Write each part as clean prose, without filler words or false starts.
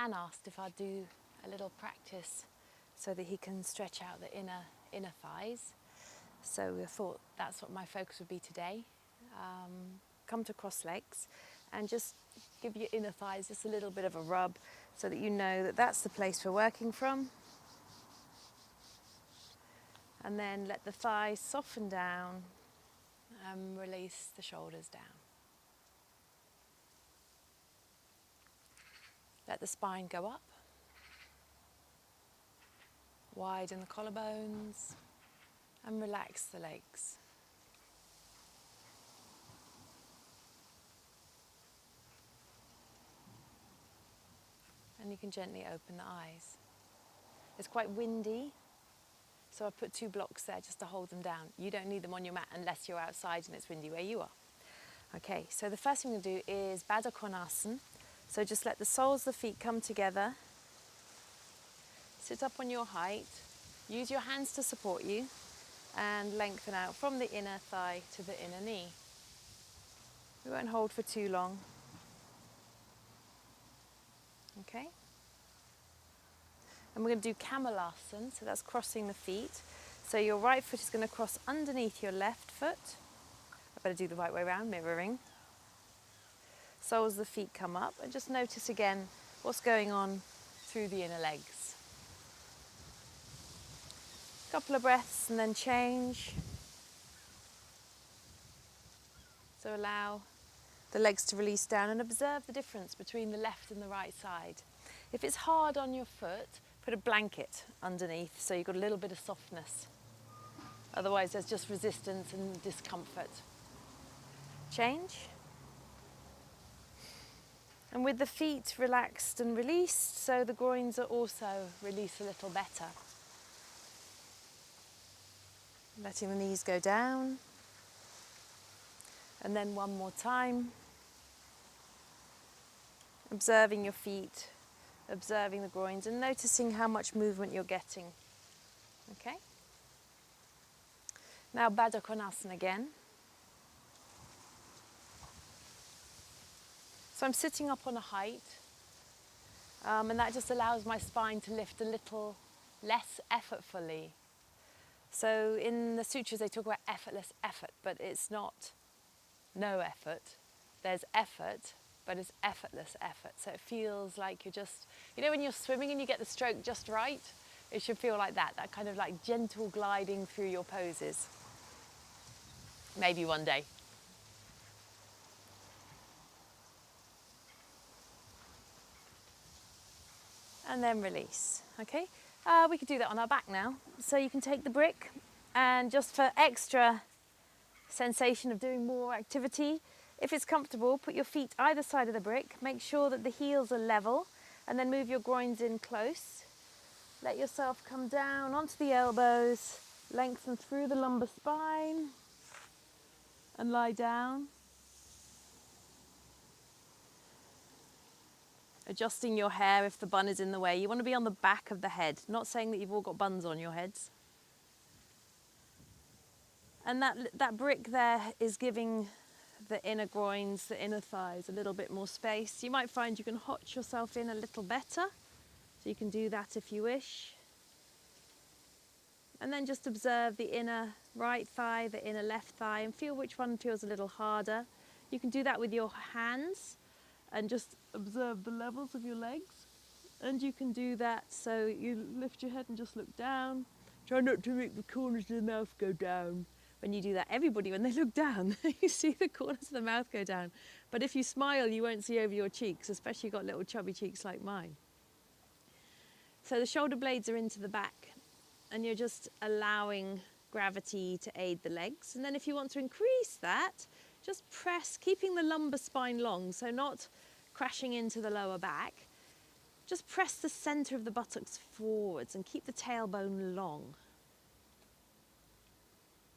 Dan asked if I'd do a little practice so that he can stretch out the inner thighs. So I thought that's what my focus would be today. Come to cross legs and just give your inner thighs just a little bit of a rub so that you know that that's the place we're working from. And then let the thighs soften down and release the shoulders down. Let the spine go up. Widen the collarbones and relax the legs. And you can gently open the eyes. It's quite windy, so I've put 2 blocks there just to hold them down. You don't need them on your mat unless you're outside and it's windy where you are. Okay, so the first thing we'll do is Baddha Konasana. So just let the soles of the feet come together. Sit up on your height. Use your hands to support you and lengthen out from the inner thigh to the inner knee. We won't hold for too long. Okay? And we're going to do Kamalasana, so that's crossing the feet. So your right foot is going to cross underneath your left foot. I better do the right way around, mirroring. Soles of the feet come up, and just notice again what's going on through the inner legs. Couple of breaths and then change. So allow the legs to release down and observe the difference between the left and the right side. If it's hard on your foot, put a blanket underneath so you've got a little bit of softness. Otherwise there's just resistance and discomfort. Change. And with the feet relaxed and released, so the groins are also released a little better. Letting the knees go down. And then one more time. Observing your feet, observing the groins and noticing how much movement you're getting. Okay? Now Baddha Konasana again. So I'm sitting up on a height, and that just allows my spine to lift a little less effortfully. So in the sutras they talk about effortless effort, but it's not no effort. There's effort, but it's effortless effort. So it feels like you're just, you know when you're swimming and you get the stroke just right? It should feel like that kind of like gentle gliding through your poses. Maybe one day. And then release, okay? We could do that on our back now. So you can take the brick and just for extra sensation of doing more activity, if it's comfortable, put your feet either side of the brick, make sure that the heels are level and then move your groins in close. Let yourself come down onto the elbows, lengthen through the lumbar spine and lie down. Adjusting your hair if the bun is in the way. You want to be on the back of the head, not saying that you've all got buns on your heads. And that brick there is giving the inner groins, the inner thighs a little bit more space. You might find you can hotch yourself in a little better, so you can do that if you wish. And then just observe the inner right thigh, the inner left thigh, and feel which one feels a little harder. You can do that with your hands and just observe the levels of your legs. And you can do that so you lift your head and just look down. Try not to make the corners of the mouth go down. When you do that, everybody, when they look down, you see the corners of the mouth go down. But if you smile, you won't see over your cheeks, especially you've got little chubby cheeks like mine. So the shoulder blades are into the back, and you're just allowing gravity to aid the legs. And then if you want to increase that, just press, keeping the lumbar spine long, so not crashing into the lower back. Just press the center of the buttocks forwards and keep the tailbone long.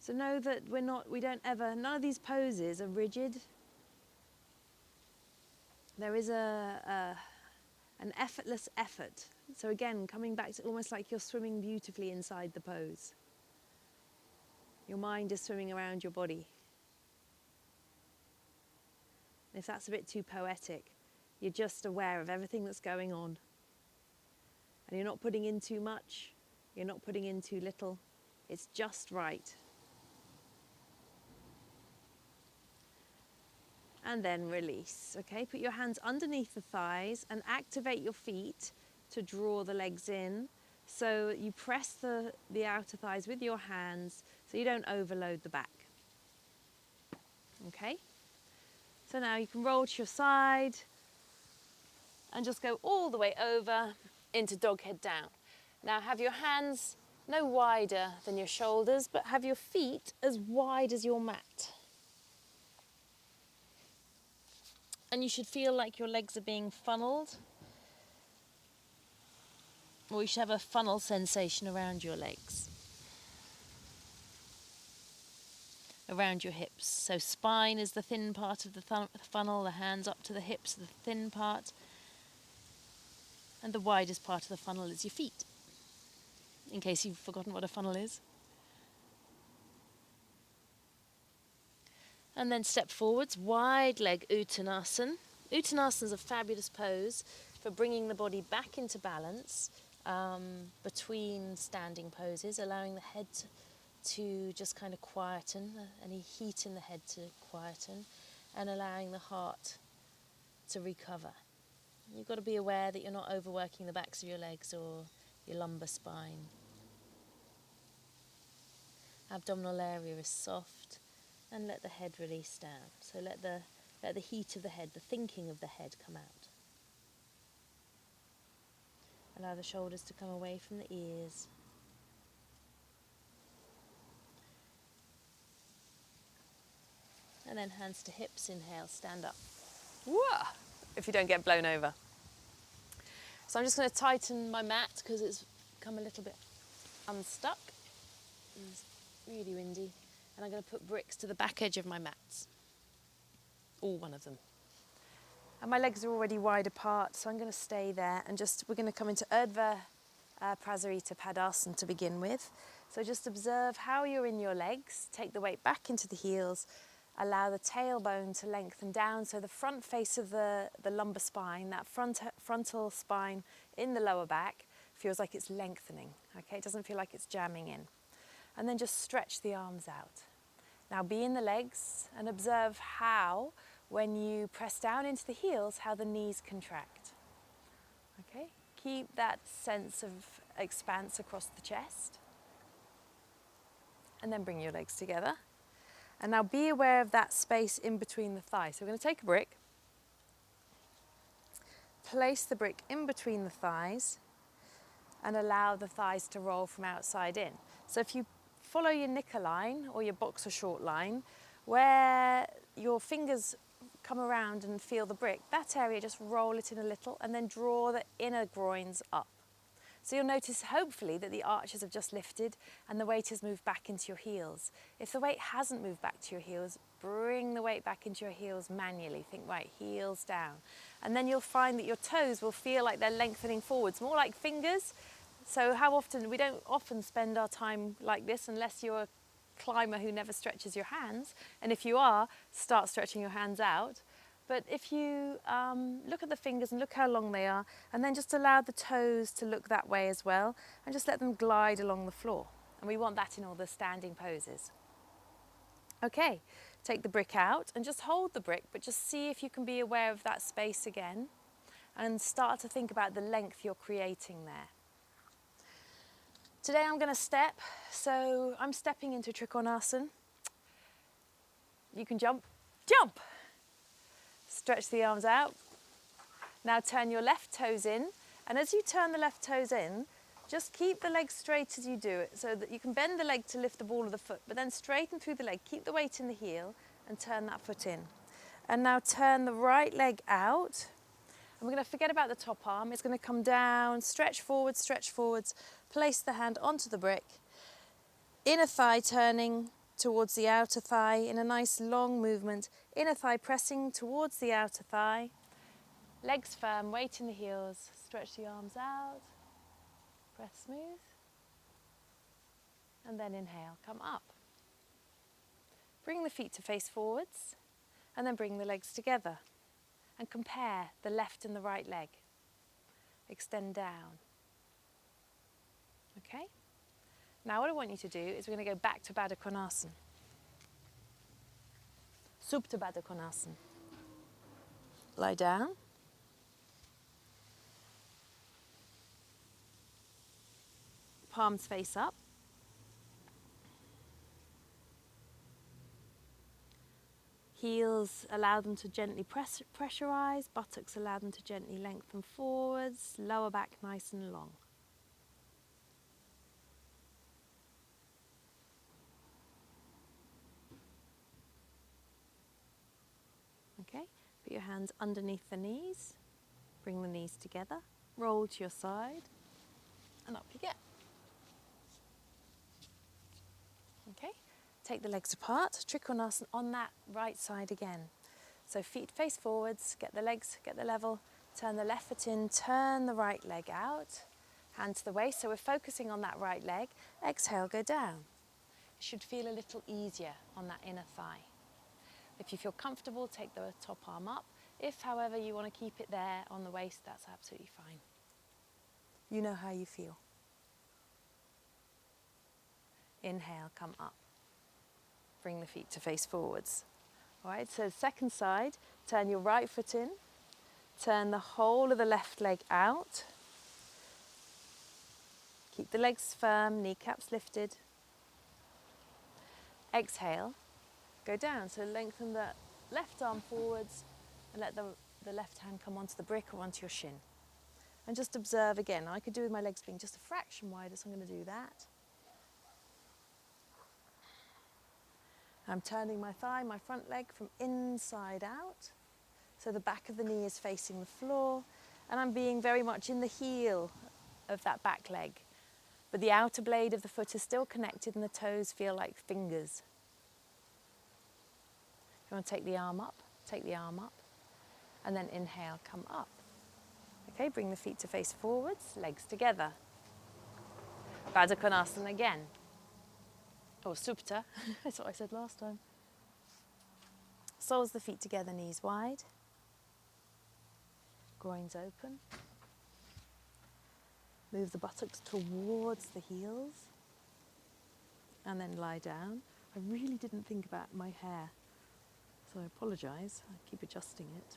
So know that none of these poses are rigid. There is an effortless effort. So again, coming back to almost like you're swimming beautifully inside the pose. Your mind is swimming around your body. If that's a bit too poetic, you're just aware of everything that's going on. And you're not putting in too much, you're not putting in too little. It's just right. And then release, okay? Put your hands underneath the thighs and activate your feet to draw the legs in. So you press the outer thighs with your hands so you don't overload the back. Okay? So now you can roll to your side and just go all the way over into dog head down. Now have your hands no wider than your shoulders, but have your feet as wide as your mat. And you should feel like your legs are being funneled, or you should have a funnel sensation around your legs, around your hips. So spine is the thin part of the funnel, the hands up to the hips are the thin part, and the widest part of the funnel is your feet, in case you've forgotten what a funnel is. And then step forwards, wide leg Uttanasana. Uttanasana is a fabulous pose for bringing the body back into balance between standing poses, allowing the head to just kind of quieten, any heat in the head to quieten, and allowing the heart to recover. You've got to be aware that you're not overworking the backs of your legs or your lumbar spine. Abdominal area is soft, and let the head release down. So let the heat of the head, the thinking of the head come out. Allow the shoulders to come away from the ears. And then hands to hips, inhale, stand up. Whoa! If you don't get blown over. So I'm just going to tighten my mat because it's become a little bit unstuck. It's really windy. And I'm going to put bricks to the back edge of my mats. All one of them. And my legs are already wide apart, so I'm going to stay there and we're going to come into Urdhva, Prasarita, Padasan to begin with. So just observe how you're in your legs. Take the weight back into the heels. Allow the tailbone to lengthen down, so the front face of the lumbar spine, that frontal spine in the lower back, feels like it's lengthening. Okay, it doesn't feel like it's jamming in. And then just stretch the arms out. Now be in the legs and observe how, when you press down into the heels, how the knees contract. Okay, keep that sense of expanse across the chest. And then bring your legs together. And now be aware of that space in between the thighs. So we're going to take a brick, place the brick in between the thighs, and allow the thighs to roll from outside in. So if you follow your knicker line or your boxer short line, where your fingers come around and feel the brick, that area, just roll it in a little and then draw the inner groins up. So you'll notice, hopefully, that the arches have just lifted and the weight has moved back into your heels. If the weight hasn't moved back to your heels, bring the weight back into your heels manually. Think, right, heels down. And then you'll find that your toes will feel like they're lengthening forwards, more like fingers. So we don't often spend our time like this unless you're a climber who never stretches your hands. And if you are, start stretching your hands out. But if you look at the fingers and look how long they are, and then just allow the toes to look that way as well, and just let them glide along the floor. And we want that in all the standing poses. Okay, take the brick out and just hold the brick, but just see if you can be aware of that space again, and start to think about the length you're creating there. Today I'm going to step, so I'm stepping into Trikonasana. You can jump, jump! Stretch the arms out. Now turn your left toes in, and as you turn the left toes in, just keep the leg straight as you do it, so that you can bend the leg to lift the ball of the foot, but then straighten through the leg, keep the weight in the heel, and turn that foot in. And now turn the right leg out, and we're going to forget about the top arm. It's going to come down, stretch forwards, place the hand onto the brick, inner thigh turning towards the outer thigh in a nice long movement, inner thigh pressing towards the outer thigh, legs firm, weight in the heels, stretch the arms out, breath smooth, and then inhale, come up. Bring the feet to face forwards, and then bring the legs together, and compare the left and the right leg. Extend down, Okay? Now what I want you to do is we're going to go back to Baddha Konasana. Supta Baddha Konasana. Lie down. Palms face up. Heels, allow them to gently pressurize. Buttocks, allow them to gently lengthen forwards. Lower back nice and long. Okay, put your hands underneath the knees. Bring the knees together. Roll to your side. And up you get. Okay, take the legs apart. Trikonasana on that right side again. So feet face forwards, get the legs, get the level. Turn the left foot in, turn the right leg out. Hand to the waist, so we're focusing on that right leg. Exhale, go down. It should feel a little easier on that inner thigh. If you feel comfortable, take the top arm up. If, however, you want to keep it there on the waist, that's absolutely fine. You know how you feel. Inhale, come up. Bring the feet to face forwards. All right, so second side, turn your right foot in. Turn the whole of the left leg out. Keep the legs firm, kneecaps lifted. Exhale, go down. So lengthen the left arm forwards and let the left hand come onto the brick or onto your shin. And just observe again. I could do with my legs being just a fraction wider, so I'm going to do that. I'm turning my thigh, my front leg from inside out. So the back of the knee is facing the floor. And I'm being very much in the heel of that back leg. But the outer blade of the foot is still connected and the toes feel like fingers. If you want to take the arm up, take the arm up. And then inhale, come up. Okay, bring the feet to face forwards, legs together. Baddha Konasana again. Or Supta, that's what I said last time. Soles the feet together, knees wide. Groins open. Move the buttocks towards the heels. And then lie down. I really didn't think about my hair, so I apologise. I keep adjusting it.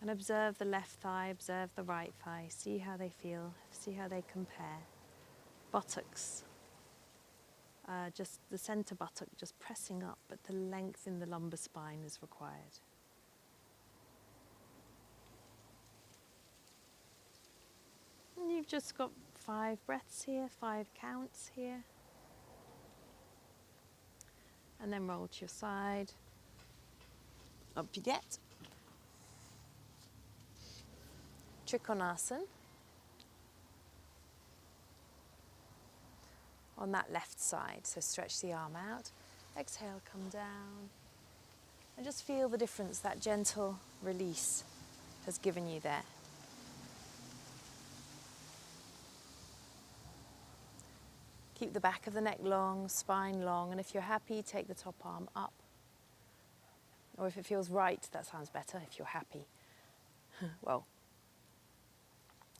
And observe the left thigh, observe the right thigh. See how they feel, see how they compare. Buttocks, just the centre buttock just pressing up, but the length in the lumbar spine is required. And you've just got 5 breaths here, 5 counts here. And then roll to your side. Up you get. Trikonasana. On that left side, so stretch the arm out. Exhale, come down. And just feel the difference that gentle release has given you there. Keep the back of the neck long, spine long, and if you're happy, take the top arm up. Or if it feels right, that sounds better, if you're happy. Well,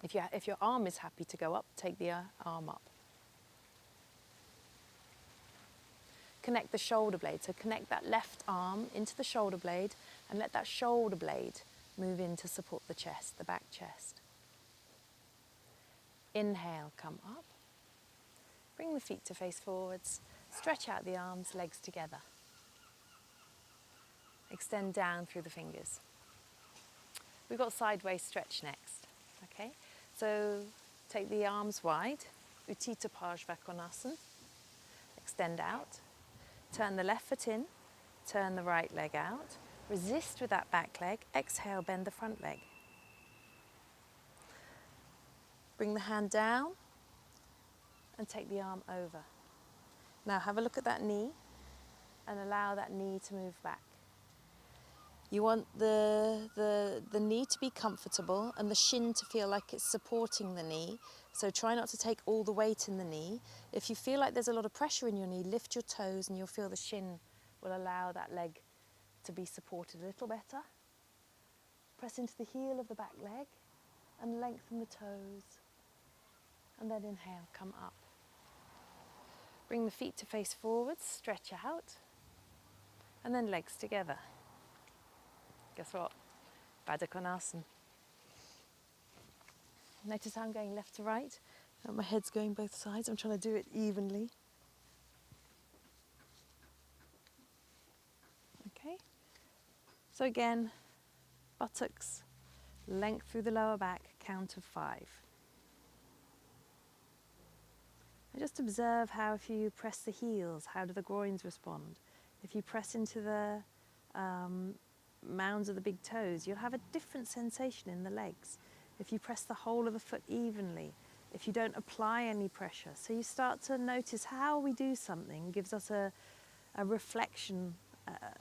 if your arm is happy to go up, take the arm up. Connect the shoulder blade, so connect that left arm into the shoulder blade and let that shoulder blade move in to support the chest, the back chest. Inhale, come up. Bring the feet to face forwards. Stretch out the arms, legs together. Extend down through the fingers. We've got sideways stretch next. Okay, so take the arms wide. Utthita Konasana. Extend out. Turn the left foot in. Turn the right leg out. Resist with that back leg. Exhale, bend the front leg. Bring the hand down and take the arm over. Now have a look at that knee and allow that knee to move back. You want the knee to be comfortable and the shin to feel like it's supporting the knee. So try not to take all the weight in the knee. If you feel like there's a lot of pressure in your knee, lift your toes and you'll feel the shin will allow that leg to be supported a little better. Press into the heel of the back leg and lengthen the toes. And then inhale, come up. Bring the feet to face forwards, stretch out. And then legs together. Guess what? Baddha Konasana. Notice how I'm going left to right. My head's going both sides. I'm trying to do it evenly. Okay. So again, buttocks, length through the lower back, count of 5. And just observe how if you press the heels, how do the groins respond? If you press into the mounds of the big toes, you'll have a different sensation in the legs. If you press the whole of the foot evenly, if you don't apply any pressure. So you start to notice how we do something gives us a reflection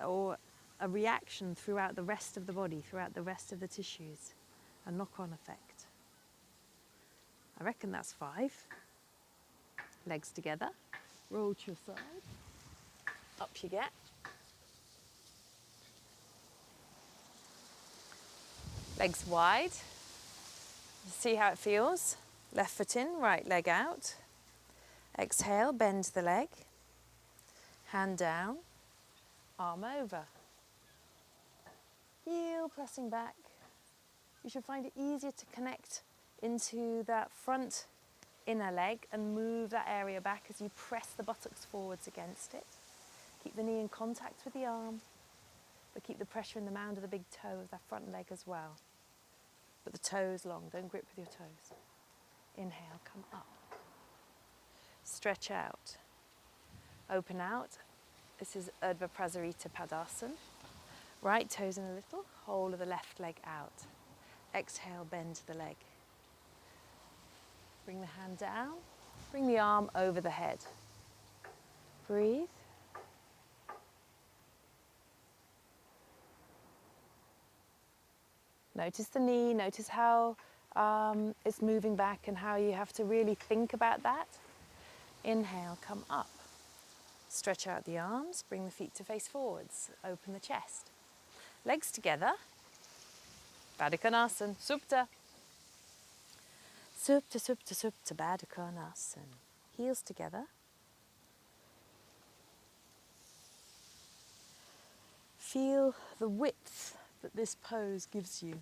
or a reaction throughout the rest of the body, throughout the rest of the tissues, a knock-on effect. I reckon that's 5. Legs together, roll to your side, up you get. Legs wide, see how it feels. Left foot in, right leg out. Exhale, bend the leg, hand down, arm over. Heel pressing back. You should find it easier to connect into that front inner leg and move that area back as you press the buttocks forwards against it. Keep the knee in contact with the arm, but keep the pressure in the mound of the big toe of that front leg as well. But the toes long, don't grip with your toes. Inhale, come up. Stretch out. Open out. This is Urdhva Prasarita Padasan. Right toes in a little, whole of the left leg out. Exhale, bend the leg. Bring the hand down, bring the arm over the head. Breathe. Notice the knee, notice how it's moving back and how you have to really think about that. Inhale, come up. Stretch out the arms, bring the feet to face forwards, open the chest. Legs together. Baddha Konasana, Supta. Supta, Supta, Supta, Baddha Konasana. Heels together. Feel the width that this pose gives you.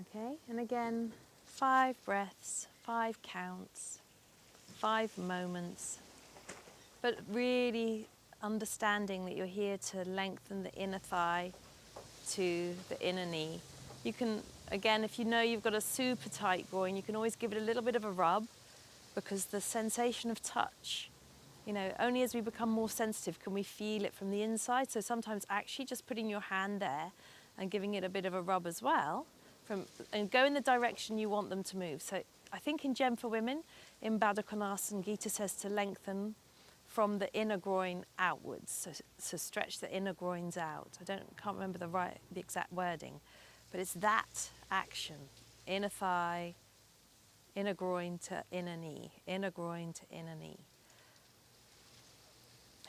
Okay, and again, 5 breaths, 5 counts, 5 moments, but really understanding that you're here to lengthen the inner thigh to the inner knee. You can, again, if you know you've got a super tight groin, you can always give it a little bit of a rub, because the sensation of touch, you know, only as we become more sensitive can we feel it from the inside. So sometimes actually just putting your hand there and giving it a bit of a rub as well, and go in the direction you want them to move. So I think in Gem for Women, in Baddha Konasana, Gita says to lengthen from the inner groin outwards, so stretch the inner groins out. Can't remember the exact wording, but it's that action: inner thigh, inner groin to inner knee, inner groin to inner knee.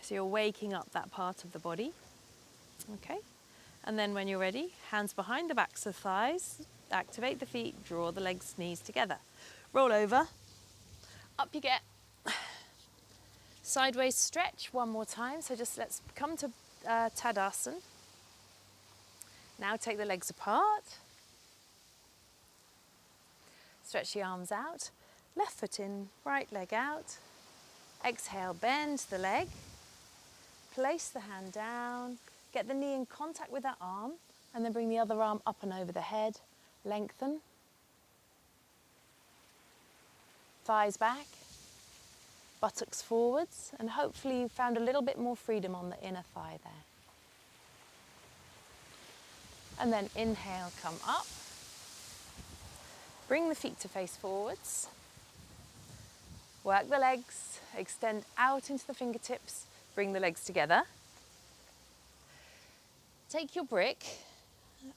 So you're waking up that part of the body, okay? And then when you're ready, hands behind the backs of thighs, activate the feet, draw the legs, knees together. Roll over, up you get. Sideways stretch one more time. So just let's come to Tadasana. Now take the legs apart. Stretch the arms out. Left foot in, right leg out. Exhale, bend the leg. Place the hand down. Get the knee in contact with that arm, and then bring the other arm up and over the head. Lengthen. Thighs back. Buttocks forwards, and hopefully you found a little bit more freedom on the inner thigh there. And then inhale, come up. Bring the feet to face forwards. Work the legs, extend out into the fingertips, bring the legs together. Take your brick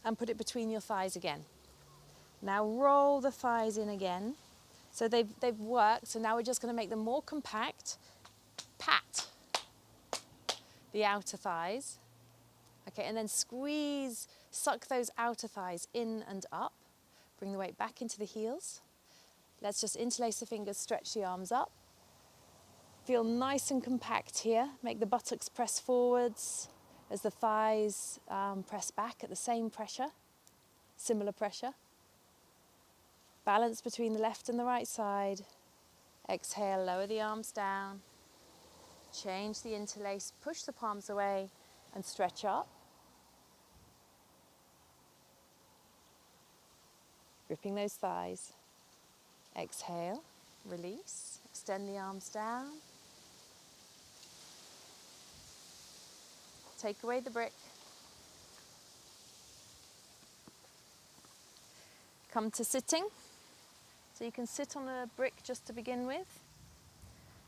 and put it between your thighs again. Now roll the thighs in again. So they've worked, so now we're just going to make them more compact. Pat the outer thighs. Okay, and then squeeze, suck those outer thighs in and up. Bring the weight back into the heels. Let's just interlace the fingers, stretch the arms up. Feel nice and compact here. Make the buttocks press forwards as the thighs press back at the same pressure, similar pressure. Balance between the left and the right side. Exhale, lower the arms down. Change the interlace, push the palms away and stretch up. Gripping those thighs. Exhale, release, extend the arms down. Take away the brick. Come to sitting. So you can sit on a brick just to begin with.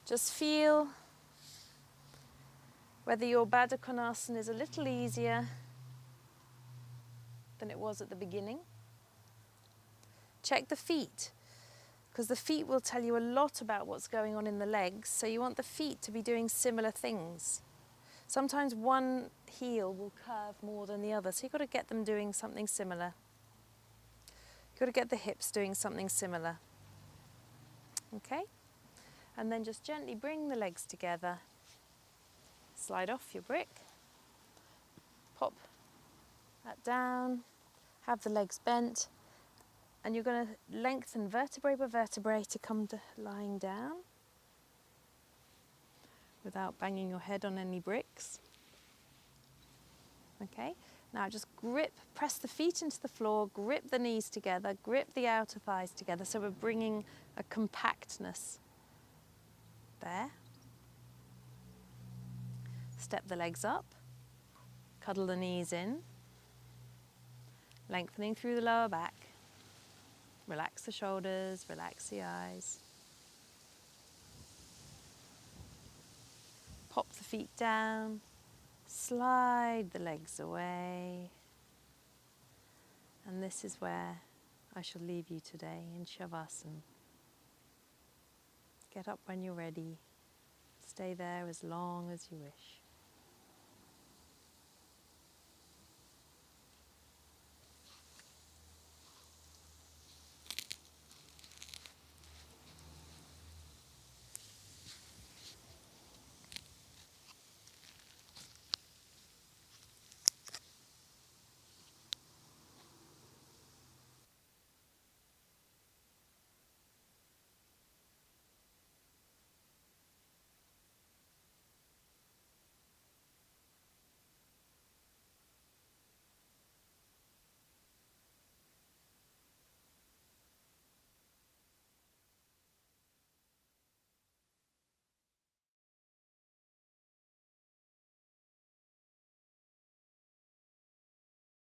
Just feel whether your Baddha Konasana is a little easier than it was at the beginning. Check the feet, because the feet will tell you a lot about what's going on in the legs, so you want the feet to be doing similar things. Sometimes one heel will curve more than the other, so you've got to get them doing something similar. You've got to get the hips doing something similar. Okay? And then just gently bring the legs together. Slide off your brick. Pop that down. Have the legs bent. And you're going to lengthen vertebrae by vertebrae to come to lying down without banging your head on any bricks. Okay, now just grip, press the feet into the floor, grip the knees together, grip the outer thighs together, so we're bringing a compactness there. Step the legs up, cuddle the knees in, lengthening through the lower back. Relax the shoulders, relax the eyes. Pop the feet down, slide the legs away. And this is where I shall leave you today, in Shavasana. Get up when you're ready. Stay there as long as you wish.